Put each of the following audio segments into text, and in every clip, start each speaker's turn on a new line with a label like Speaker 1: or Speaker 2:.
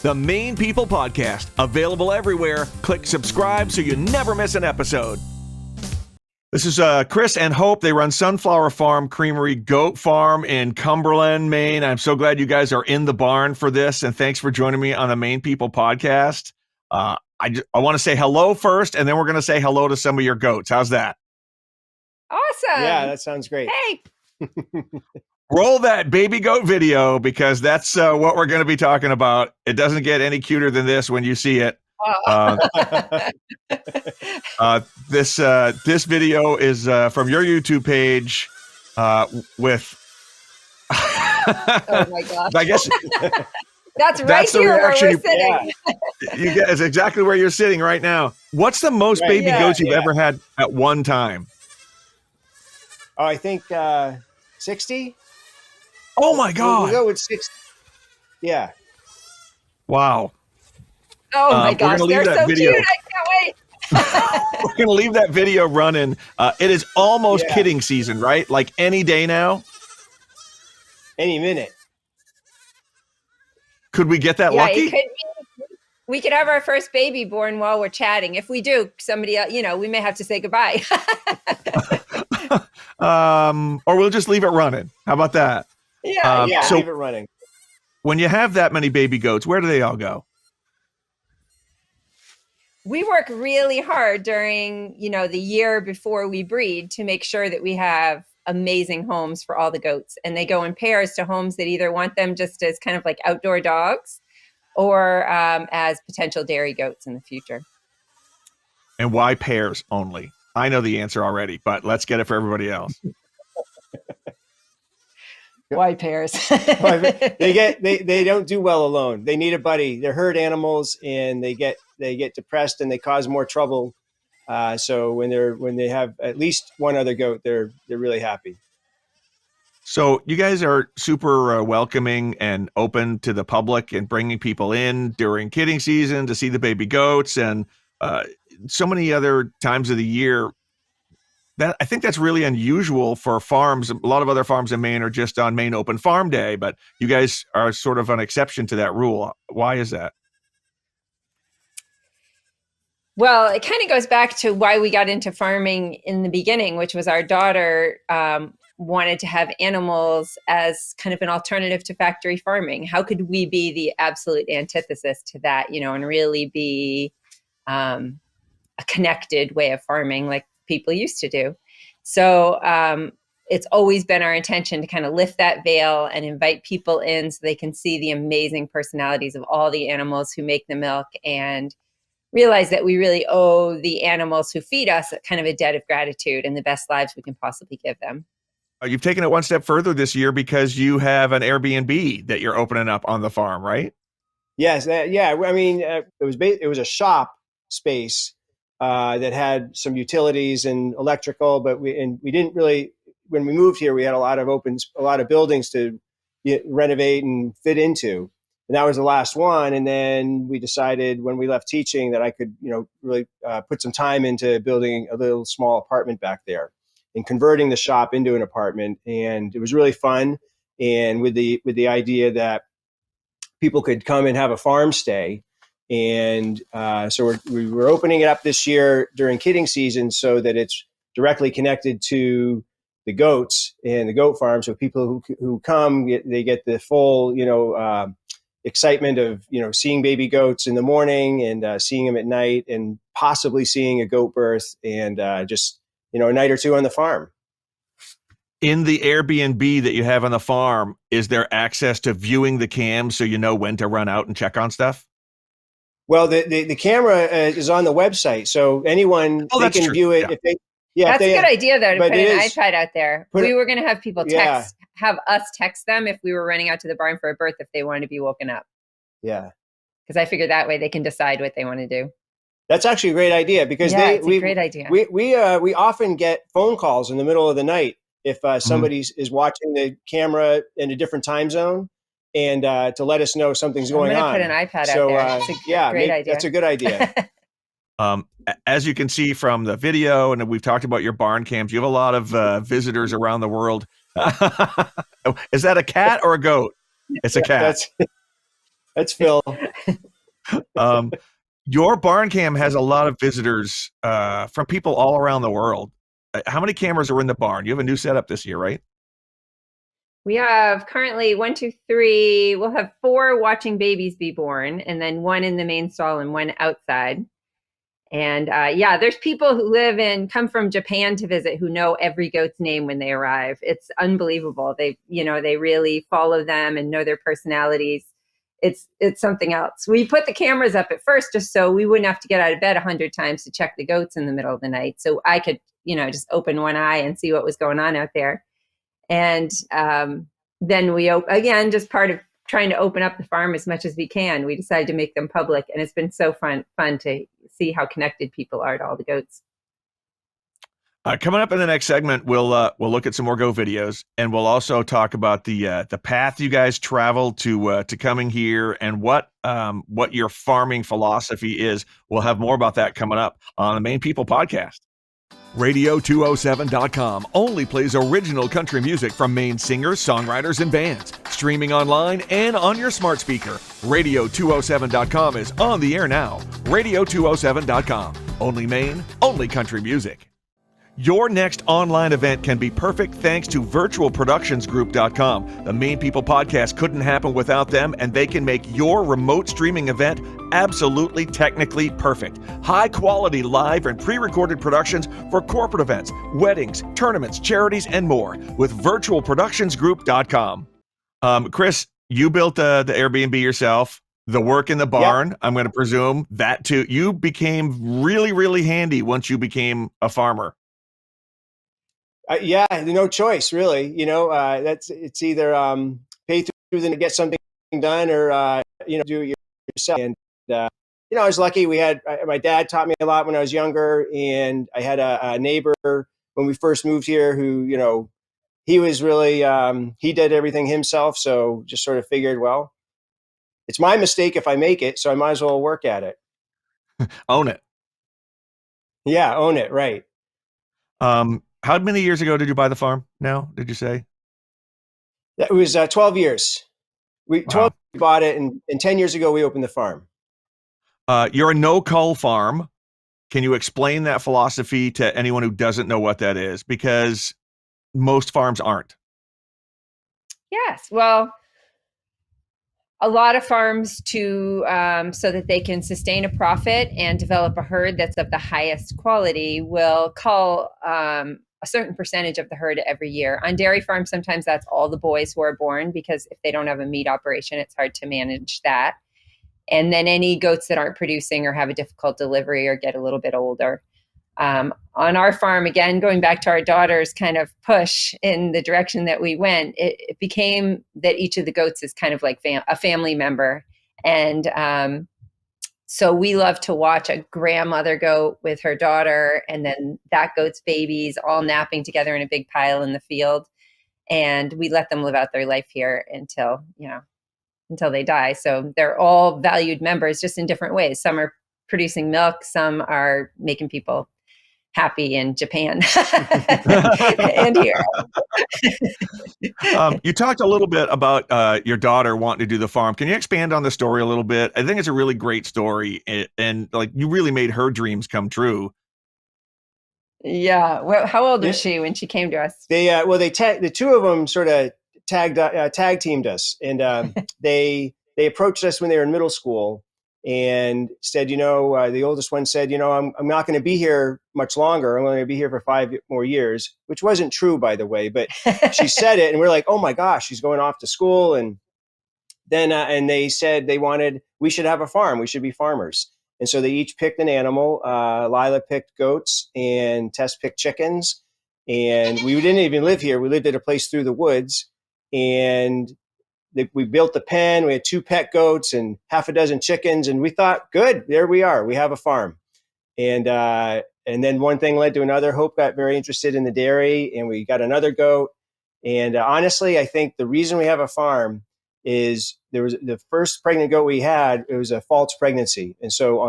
Speaker 1: The Maine People Podcast, available everywhere. Click subscribe so you never miss an episode. This is Chris and Hope. They run Sunflower Farm Creamery Goat Farm in Cumberland, Maine. I'm so glad you guys are in the barn for this, and thanks for joining me on the Maine People Podcast. I want to say hello first, and then we're going to say hello to some of your goats. How's that?
Speaker 2: Awesome.
Speaker 3: Yeah, that sounds great.
Speaker 2: Hey.
Speaker 1: Roll that baby goat video, because that's what we're going to be talking about. It doesn't get any cuter than this when you see it. This video is from your YouTube page with
Speaker 2: Oh my gosh.
Speaker 1: I guess
Speaker 2: that's right
Speaker 1: that's
Speaker 2: here where we're
Speaker 1: reaction
Speaker 2: sitting.
Speaker 1: you get is exactly where you're sitting right now. What's the most baby goats you've ever had at one time?
Speaker 3: Oh, I think 60.
Speaker 1: Oh my God.
Speaker 3: We'll go with 60. Yeah.
Speaker 1: Wow.
Speaker 2: Oh my gosh, they're so
Speaker 1: video.
Speaker 2: cute. I can't wait.
Speaker 1: We're going to leave that video running. It is almost kidding season, right? Like any day now?
Speaker 3: Any minute.
Speaker 1: Could we get that lucky?
Speaker 2: It could be. We could have our first baby born while we're chatting. If we do, somebody else, we may have to say goodbye.
Speaker 1: Or we'll just leave it running. How about that?
Speaker 3: So leave it running.
Speaker 1: When you have that many baby goats, where do they all go?
Speaker 2: We work really hard during, the year before we breed to make sure that we have amazing homes for all the goats. And they go in pairs to homes that either want them just as kind of like outdoor dogs or as potential dairy goats in the future.
Speaker 1: And why pairs only? I know the answer already, but let's get it for everybody else.
Speaker 2: Why pairs?
Speaker 3: They don't do well alone. They need a buddy. They're herd animals, and they get depressed and they cause more trouble. So when they have at least one other goat, they're really happy.
Speaker 1: So you guys are super welcoming and open to the public and bringing people in during kidding season to see the baby goats and so many other times of the year. That I think that's really unusual for farms. A lot of other farms in Maine are just on Maine Open Farm Day, but you guys are sort of an exception to that rule. Why is that?
Speaker 2: Well, it kind of goes back to why we got into farming in the beginning, which was our daughter wanted to have animals as kind of an alternative to factory farming. How could we be the absolute antithesis to that, and really be a connected way of farming like people used to do? So it's always been our intention to kind of lift that veil and invite people in so they can see the amazing personalities of all the animals who make the milk and realize that we really owe the animals who feed us kind of a debt of gratitude and the best lives we can possibly give them.
Speaker 1: You've taken it one step further this year because you have an Airbnb that you're opening up on the farm, right?
Speaker 3: Yes. I mean, it was a shop space that had some utilities and electrical, but we didn't really, when we moved here, we had a lot of buildings to renovate and fit into. And that was the last one. And then we decided when we left teaching that I could, really put some time into building a little small apartment back there and converting the shop into an apartment. And it was really fun. And with the idea that people could come and have a farm stay. And so we were opening it up this year during kidding season so that it's directly connected to the goats and the goat farm. So people who come, they get the full, excitement of, seeing baby goats in the morning and seeing them at night and possibly seeing a goat birth and just, a night or two on the farm.
Speaker 1: In the Airbnb that you have on the farm, is there access to viewing the cams so you know when to run out and check on stuff?
Speaker 3: Well, the camera is on the website, so anyone they can view it.
Speaker 1: Yeah.
Speaker 3: If they,
Speaker 2: that's a good idea, though, to put an iPad out there. We were going to have people have us text them if we were running out to the barn for a birth if they wanted to be woken up.
Speaker 3: Yeah,
Speaker 2: because I figured that way they can decide what they want to do.
Speaker 3: That's actually a great idea because
Speaker 2: it's a great idea.
Speaker 3: We often get phone calls in the middle of the night if somebody is watching the camera in a different time zone. And to let us know something's going on.
Speaker 2: I'm going to put an iPad out there. It's a great idea.
Speaker 3: That's a good idea.
Speaker 1: As you can see from the video, and we've talked about your barn cams, you have a lot of visitors around the world. Is that a cat or a goat? It's a cat.
Speaker 3: That's Phil.
Speaker 1: Um, your barn cam has a lot of visitors from people all around the world. How many cameras are in the barn? You have a new setup this year, right?
Speaker 2: We have currently 1, 2, 3. We'll have 4 watching babies be born, and then 1 in the main stall and 1 outside. And yeah, there's people who come from Japan to visit who know every goat's name when they arrive. It's unbelievable. They really follow them and know their personalities. It's something else. We put the cameras up at first just so we wouldn't have to get out of bed 100 times to check the goats in the middle of the night. So I could, just open one eye and see what was going on out there. And then again, just part of trying to open up the farm as much as we can, we decided to make them public, and it's been so fun to see how connected people are to all the goats.
Speaker 1: Coming up in the next segment, we'll look at some more goat videos, and we'll also talk about the path you guys traveled to coming here and what your farming philosophy is. We'll have more about that coming up on the Maine People podcast. Radio207.com only plays original country music from Maine singers, songwriters, and bands. Streaming online and on your smart speaker. Radio207.com is on the air now. Radio207.com. Only Maine, only country music. Your next online event can be perfect thanks to virtualproductionsgroup.com. The Maine People podcast couldn't happen without them, and they can make your remote streaming event absolutely technically perfect. High quality live and pre-recorded productions for corporate events, weddings, tournaments, charities, and more with virtualproductionsgroup.com. Chris, you built the Airbnb yourself. The work in the barn, yep. I'm going to presume that too. You became really, really handy once you became a farmer.
Speaker 3: Yeah, no choice, really. It's either pay through them to get something done, or do it yourself. And I was lucky. We had my dad taught me a lot when I was younger, and I had a neighbor when we first moved here who he was really he did everything himself. So just sort of figured, well, it's my mistake if I make it, so I might as well work at it.
Speaker 1: Own it.
Speaker 3: Yeah, own it. Right.
Speaker 1: How many years ago did you buy the farm now, did you say?
Speaker 3: That was 12 years. We bought it, and 10 years ago, we opened the farm.
Speaker 1: You're a no-cull farm. Can you explain that philosophy to anyone who doesn't know what that is? Because most farms aren't.
Speaker 2: Yes. Well, a lot of farms so that they can sustain a profit and develop a herd that's of the highest quality will cull a certain percentage of the herd every year. On dairy farms, sometimes that's all the boys who are born, because if they don't have a meat operation, it's hard to manage that. And then any goats that aren't producing or have a difficult delivery or get a little bit older. On our farm, again, going back to our daughter's kind of push in the direction that we went, it became that each of the goats is kind of like a family member. And so we love to watch a grandmother goat with her daughter, and then that goat's babies all napping together in a big pile in the field. And we let them live out their life here until they die. So they're all valued members, just in different ways. Some are producing milk, some are making people happy in Japan and here.
Speaker 1: You talked a little bit about your daughter wanting to do the farm. Can you expand on the story a little bit? I think it's a really great story, and like you really made her dreams come true.
Speaker 2: Yeah. Well, how old was she when she came to us?
Speaker 3: The two of them sort of tag teamed us, and they approached us when they were in middle school and said, the oldest one said, I'm not going to be here much longer. I'm going to be here for 5 more years, which wasn't true, by the way, but she said it, and we're like, oh my gosh, she's going off to school. And then, and they said we should have a farm. We should be farmers. And so they each picked an animal. Lila picked goats and Tess picked chickens. And we didn't even live here. We lived at a place through the woods, and we built the pen. We had 2 pet goats and half a dozen chickens, and we thought, good, there we are. We have a farm. And then one thing led to another. Hope got very interested in the dairy, and we got another goat. And honestly, I think the reason we have a farm is there was the first pregnant goat we had. It was a false pregnancy, and so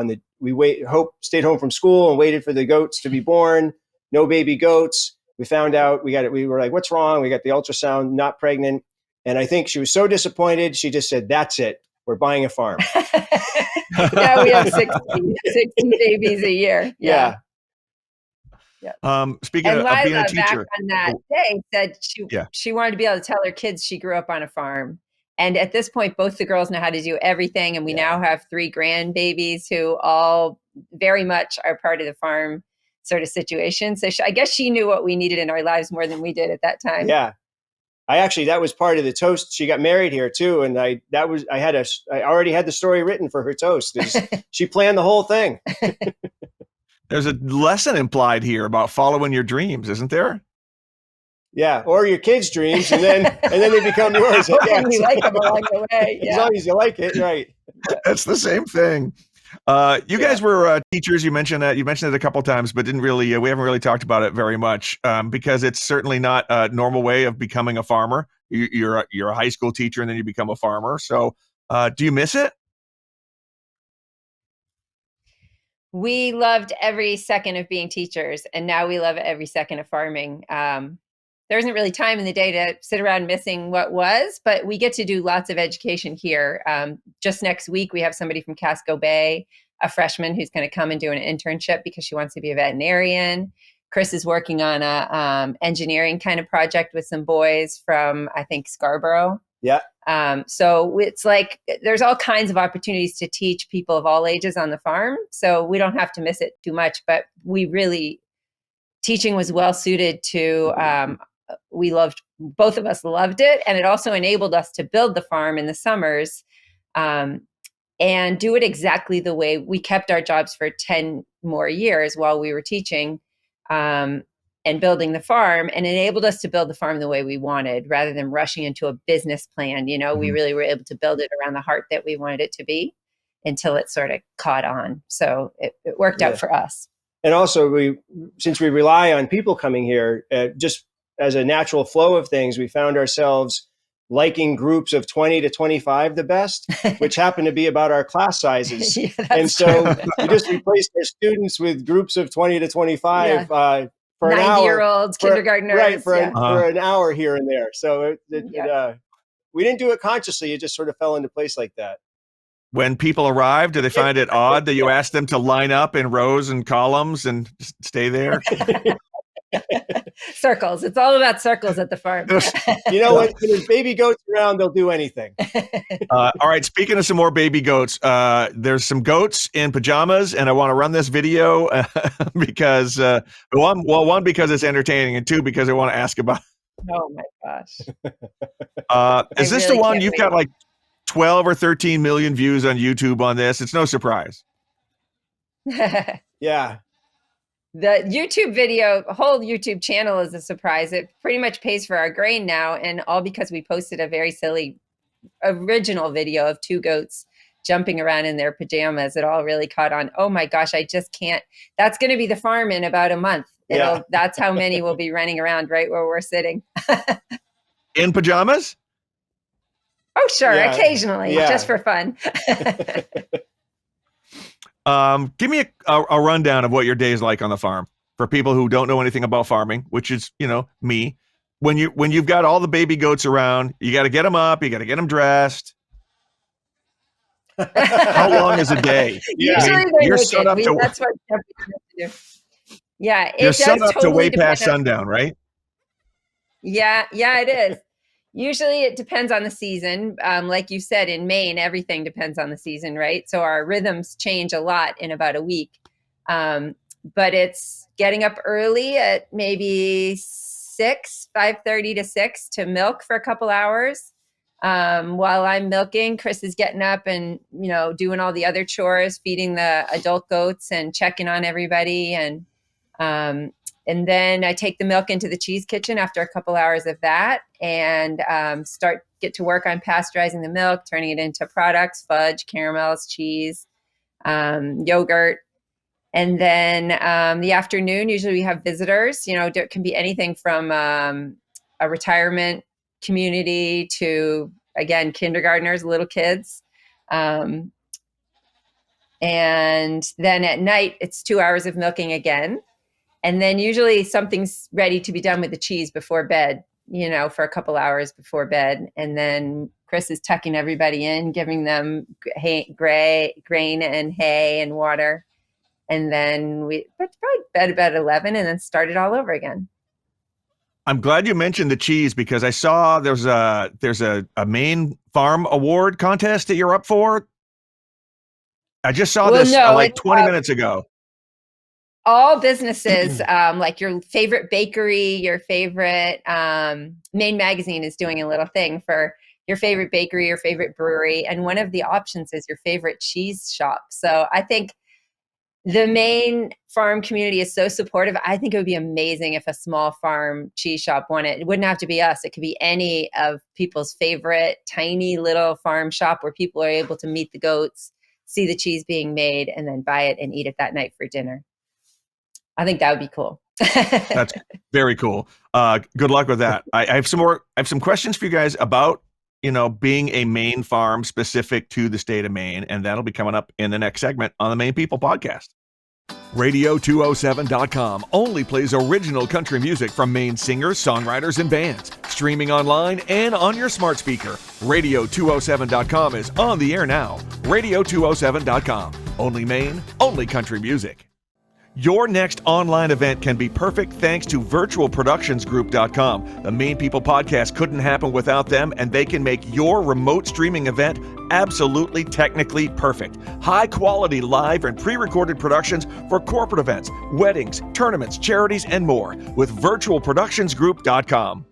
Speaker 3: Hope stayed home from school and waited for the goats to be born. No baby goats. We found out we were like, what's wrong? We got the ultrasound, not pregnant. And I think she was so disappointed, she just said, that's it. we're buying a farm.
Speaker 2: Now we have 60 babies a year.
Speaker 3: Yeah.
Speaker 1: Speaking
Speaker 2: And
Speaker 1: of being a
Speaker 2: Lila, back
Speaker 1: teacher,
Speaker 2: on that day, said
Speaker 1: yeah.
Speaker 2: she wanted to be able to tell her kids she grew up on a farm. And at this point, both the girls know how to do everything. And we now have 3 grandbabies who all very much are part of the farm sort of situation. So I guess she knew what we needed in our lives more than we did at that time.
Speaker 3: Yeah. That was part of the toast. She got married here too. And I already had the story written for her toast. She planned the whole thing.
Speaker 1: There's a lesson implied here about following your dreams, isn't there?
Speaker 3: Yeah, or your kids' dreams, and then they become yours.
Speaker 2: Hoping we like them along the way.
Speaker 3: As long as you like it, right?
Speaker 1: That's the same thing. You guys were teachers. You mentioned that. You mentioned it a couple of times, but didn't really. We haven't really talked about it very much because it's certainly not a normal way of becoming a farmer. You're a high school teacher, and then you become a farmer. So, do you miss it?
Speaker 2: We loved every second of being teachers, and now we love every second of farming. There isn't really time in the day to sit around missing what was, but we get to do lots of education here. Just next week, we have somebody from Casco Bay, a freshman who's going to come and do an internship because she wants to be a veterinarian. Chris is working on a engineering kind of project with some boys from, I think, Scarborough.
Speaker 3: Yeah.
Speaker 2: So it's like there's all kinds of opportunities to teach people of all ages on the farm. So we don't have to miss it too much, but teaching was well suited to, both of us loved it. And it also enabled us to build the farm in the summers and do it exactly the way we kept our jobs for 10 more years while we were teaching. And building the farm, and enabled us to build the farm the way we wanted rather than rushing into a business plan. We really were able to build it around the heart that we wanted it to be until it sort of caught on. So it worked out for us.
Speaker 3: And also since we rely on people coming here, just as a natural flow of things, we found ourselves liking groups of 20 to 25 the best, which happen to be about our class sizes. And so we just replaced our students with groups of 20 to 25 for an hour.
Speaker 2: 90-year-olds, kindergartners.
Speaker 3: Right, for an hour here and there. So we didn't do it consciously. It just sort of fell into place like that.
Speaker 1: When people arrive, do they find it odd that you ask them to line up in rows and columns and just stay there?
Speaker 2: Circles. It's all about circles at the farm.
Speaker 3: When there's baby goats around, they'll do anything.
Speaker 1: All right. Speaking of some more baby goats, there's some goats in pajamas, and I want to run this video because one, because it's entertaining, and 2, because I want to ask about.
Speaker 2: Oh my gosh.
Speaker 1: Is this the one you've got like 12 or 13 million views on YouTube on this? It's no surprise.
Speaker 3: Yeah.
Speaker 2: The YouTube video, whole YouTube channel is a surprise. It pretty much pays for our grain now, and all because we posted a very silly original video of 2 goats jumping around in their pajamas. It all really caught on. Oh my gosh, I just can't. That's going to be the farm in about a month. That's how many will be running around right where we're sitting.
Speaker 1: In pajamas?
Speaker 2: Oh, sure. Occasionally, just for fun.
Speaker 1: Give me a rundown of what your day is like on the farm for people who don't know anything about farming, which is, me. When you've got all the baby goats around, you got to get them up, you got to get them dressed. How long is a day?
Speaker 2: Usually
Speaker 1: you're set up to.
Speaker 2: That's what we do. Yeah,
Speaker 1: you're set up to way past sundown, right?
Speaker 2: Yeah, it is. Usually it depends on the season. Like you said, in Maine, everything depends on the season, right? So our rhythms change a lot in about a week. But it's getting up early at maybe 5:30 to 6 to milk for a couple hours. While I'm milking, Chris is getting up and, doing all the other chores, feeding the adult goats and checking on everybody. And then I take the milk into the cheese kitchen after a couple hours of that and get to work on pasteurizing the milk, turning it into products, fudge, caramels, cheese, yogurt. And then the afternoon, usually we have visitors. It can be anything from a retirement community to, again, kindergartners, little kids. And then at night, it's 2 hours of milking again. And then usually something's ready to be done with the cheese before bed, for a couple hours before bed. And then Chris is tucking everybody in, giving them grain and hay and water. And then we probably bed about 11 and then started all over again.
Speaker 1: I'm glad you mentioned the cheese because I saw there's a Maine Farm Award contest that you're up for. I just saw this like 20 minutes ago.
Speaker 2: All businesses, like your favorite bakery, your favorite Maine Magazine is doing a little thing for your favorite bakery, your favorite brewery. And one of the options is your favorite cheese shop. So I think the Maine farm community is so supportive. I think it would be amazing if a small farm cheese shop won it. It wouldn't have to be us. It could be any of people's favorite tiny little farm shop where people are able to meet the goats, see the cheese being made, and then buy it and eat it that night for dinner. I think that would be cool.
Speaker 1: That's very cool. Good luck with that. I have some questions for you guys about, being a Maine farm specific to the state of Maine, and that'll be coming up in the next segment on the Maine People Podcast. Radio207.com only plays original country music from Maine singers, songwriters, and bands. Streaming online and on your smart speaker. Radio207.com is on the air now. Radio207.com. Only Maine, only country music. Your next online event can be perfect thanks to virtualproductionsgroup.com. The Maine People Podcast couldn't happen without them, and they can make your remote streaming event absolutely technically perfect. High quality live and pre-recorded productions for corporate events, weddings, tournaments, charities, and more with virtualproductionsgroup.com.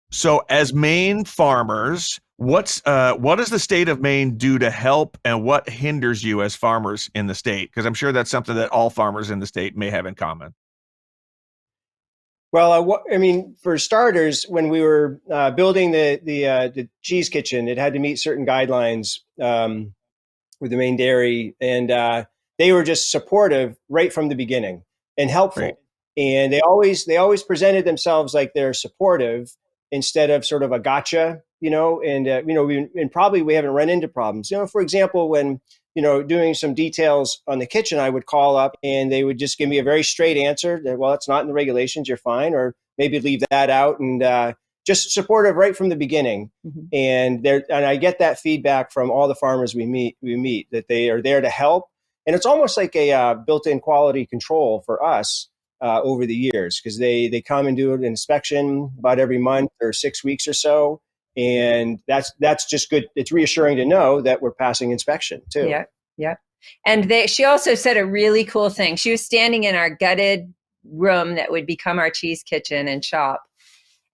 Speaker 1: So as Maine farmers, what does the state of Maine do to help, and what hinders you as farmers in the state? Because I'm sure that's something that all farmers in the state may have in common.
Speaker 3: Well, for starters, when we were building the cheese kitchen, it had to meet certain guidelines with the Maine Dairy, and they were just supportive right from the beginning and helpful. Right. And they always presented themselves like they're supportive instead of sort of a gotcha, we haven't run into problems. For example, when, doing some details on the kitchen, I would call up and they would just give me a very straight answer that, well, it's not in the regulations, you're fine, or maybe leave that out, and just supportive right from the beginning. Mm-hmm. And I get that feedback from all the farmers we meet that they are there to help. And it's almost like a built-in quality control for us. Over the years, because they come and do an inspection about every month or 6 weeks or so, and that's just good. It's reassuring to know that we're passing inspection too.
Speaker 2: Yeah. And she also said a really cool thing. She was standing in our gutted room that would become our cheese kitchen and shop,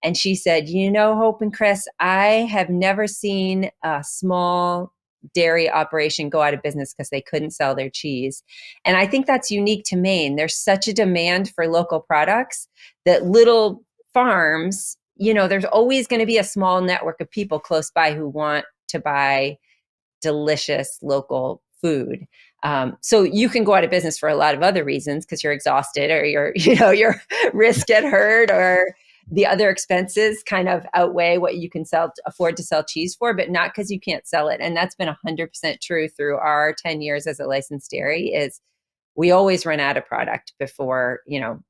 Speaker 2: and she said, Hope and Chris, I have never seen a small dairy operation go out of business because they couldn't sell their cheese. And I think that's unique to Maine. There's such a demand for local products that little farms, there's always going to be a small network of people close by who want to buy delicious local food. So you can go out of business for a lot of other reasons because you're exhausted or your wrists get hurt or the other expenses kind of outweigh what you can afford to sell cheese for, but not because you can't sell it. And that's been 100% true through our 10 years as a licensed dairy is we always run out of product before,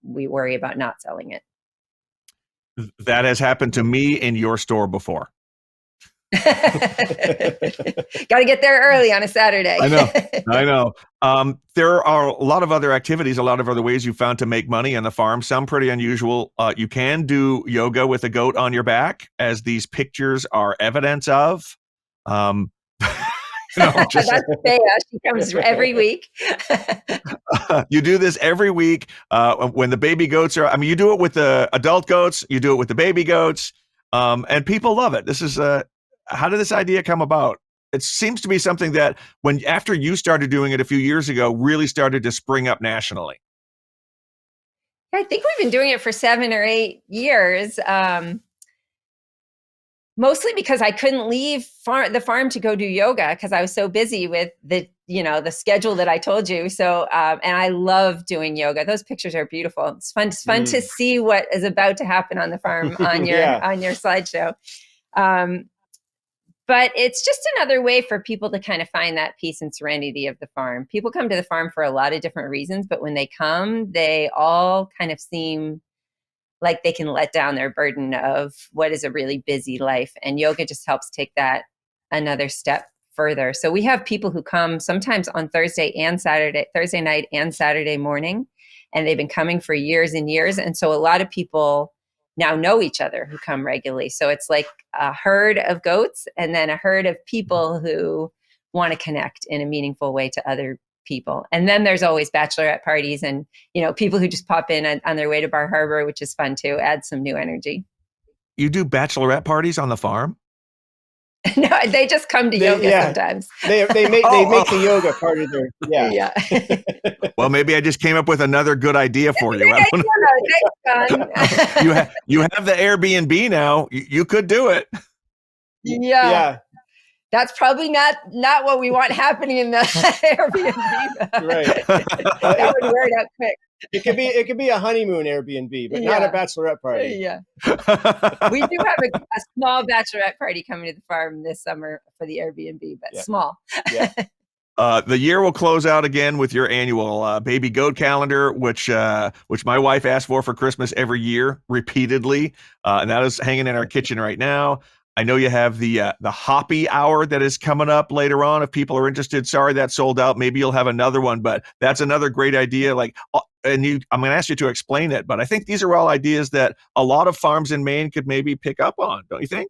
Speaker 2: we worry about not selling it.
Speaker 1: That has happened to me in your store before.
Speaker 2: Got to get there early on a Saturday.
Speaker 1: I know. There are a lot of other activities, a lot of other ways you found to make money on the farm, some pretty unusual. You can do yoga with a goat on your back, as these pictures are evidence of.
Speaker 2: That's Bea. She comes every week.
Speaker 1: You do this every week when the baby goats are, you do it with the adult goats, you do it with the baby goats, and people love it. This is how did this idea come about? It seems to be something that after you started doing it a few years ago, really started to spring up nationally.
Speaker 2: I think we've been doing it for 7 or 8 years. Mostly because I couldn't leave the farm to go do yoga because I was so busy with the schedule that I told you. So, and I love doing yoga. Those pictures are beautiful. It's fun to see what is about to happen on the farm on your on your slideshow. But it's just another way for people to kind of find that peace and serenity of the farm. People come to the farm for a lot of different reasons, but when they come, they all kind of seem like they can let down their burden of what is a really busy life. And yoga just helps take that another step further. So we have people who come sometimes on Thursday night and Saturday morning, and they've been coming for years and years. And so a lot of people now know each other who come regularly. So it's like a herd of goats and then a herd of people who want to connect in a meaningful way to other people. And then there's always bachelorette parties and, people who just pop in on their way to Bar Harbor, which is fun too, add some new energy.
Speaker 1: You do bachelorette parties on the farm?
Speaker 2: No, they just come to yoga sometimes.
Speaker 3: They make the yoga part of their
Speaker 2: yeah.
Speaker 1: Well, maybe I just came up with another good idea for you. I don't know. You have the Airbnb now. You could do it.
Speaker 2: Yeah. That's probably not what we want happening in the Airbnb.
Speaker 3: Right.
Speaker 2: That would wear it out quick.
Speaker 3: It could be a honeymoon Airbnb, but not a bachelorette party.
Speaker 2: Yeah. We do have a small bachelorette party coming to the farm this summer for the Airbnb, but small.
Speaker 3: Yeah.
Speaker 1: The year will close out again with your annual baby goat calendar, which my wife asks for Christmas every year repeatedly, and that is hanging in our kitchen right now. I know you have the Hoppy Hour that is coming up later on. If people are interested, sorry that sold out. Maybe you'll have another one, but that's another great idea. I'm going to ask you to explain it, but I think these are all ideas that a lot of farms in Maine could maybe pick up on, don't you think?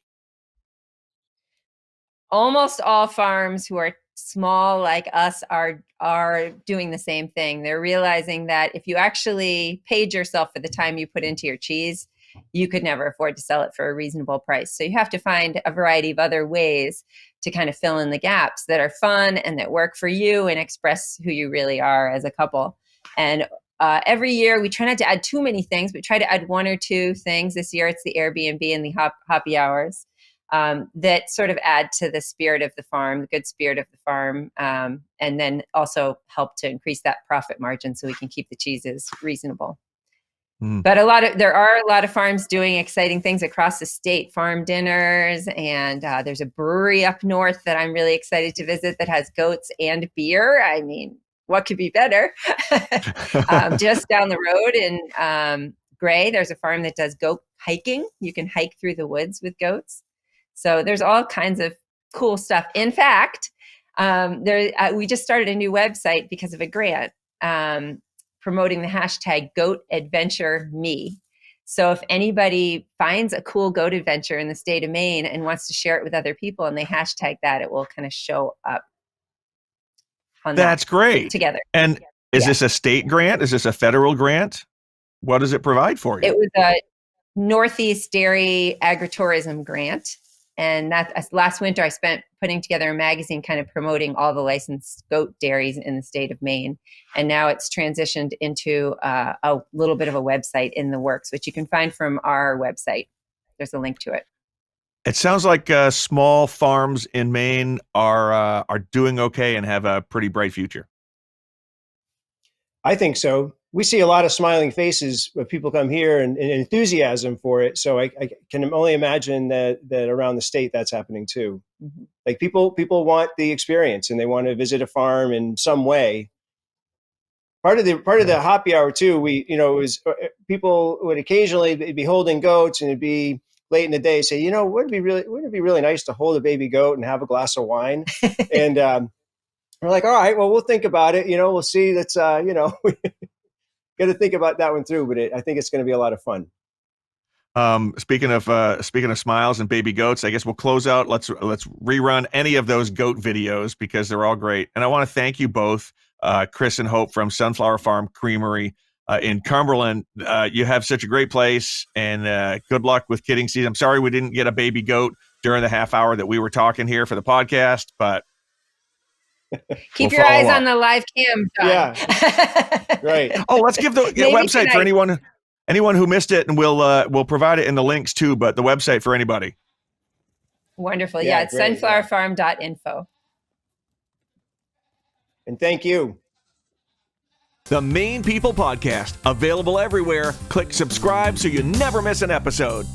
Speaker 2: Almost all farms who are small like us are doing the same thing. They're realizing that if you actually paid yourself for the time you put into your cheese, you could never afford to sell it for a reasonable price. So you have to find a variety of other ways to kind of fill in the gaps that are fun and that work for you and express who you really are as a couple. And every year we try not to add too many things, but try to add one or two things. This year it's the Airbnb and the Hoppy Hours that sort of add to the spirit of the farm, the good spirit of the farm, and then also help to increase that profit margin so we can keep the cheeses reasonable. But there are a lot of farms doing exciting things across the state, farm dinners, and there's a brewery up north that I'm really excited to visit that has goats and beer. I mean, what could be better? Just down the road in Gray, there's a farm that does goat hiking. You can hike through the woods with goats. So there's all kinds of cool stuff. In fact, we just started a new website because of a grant. Promoting the hashtag #GoatAdventureMe. So if anybody finds a cool goat adventure in the state of Maine and wants to share it with other people and they hashtag that, it will kind of show up on
Speaker 1: That's great.
Speaker 2: Together.
Speaker 1: And is this a state grant? Is this a federal grant? What does it provide for you?
Speaker 2: It was a Northeast Dairy Agritourism grant. And last winter, I spent putting together a magazine kind of promoting all the licensed goat dairies in the state of Maine. And now it's transitioned into a little bit of a website in the works, which you can find from our website. There's a link to it.
Speaker 1: It sounds like small farms in Maine are doing okay and have a pretty bright future.
Speaker 3: I think so. We see a lot of smiling faces when people come here and enthusiasm for it. So I can only imagine that around the state that's happening too. Mm-hmm. Like people want the experience and they want to visit a farm in some way. Part of the Hoppy Hour too, people would occasionally be holding goats and it'd be late in the day, say, wouldn't it be really nice to hold a baby goat and have a glass of wine? And we're like, all right, well, we'll think about it. We'll see. That's got to think about that one through, but I think it's going to be a lot of fun.
Speaker 1: Speaking of smiles and baby goats, I guess we'll close out. Let's rerun any of those goat videos because they're all great. And I want to thank you both, Chris and Hope from Sunflower Farm Creamery in Cumberland. You have such a great place, and good luck with kidding season. I'm sorry we didn't get a baby goat during the half hour that we were talking here for the podcast, but
Speaker 2: keep your eyes on the live cam, John.
Speaker 3: Yeah, right.
Speaker 1: Oh, let's give the website for anyone who missed it, and we'll provide it in the links too. But the website for anybody.
Speaker 2: Wonderful. Yeah, it's sunflowerfarm.info.
Speaker 3: And thank you.
Speaker 1: The Maine People Podcast, available everywhere. Click subscribe so you never miss an episode.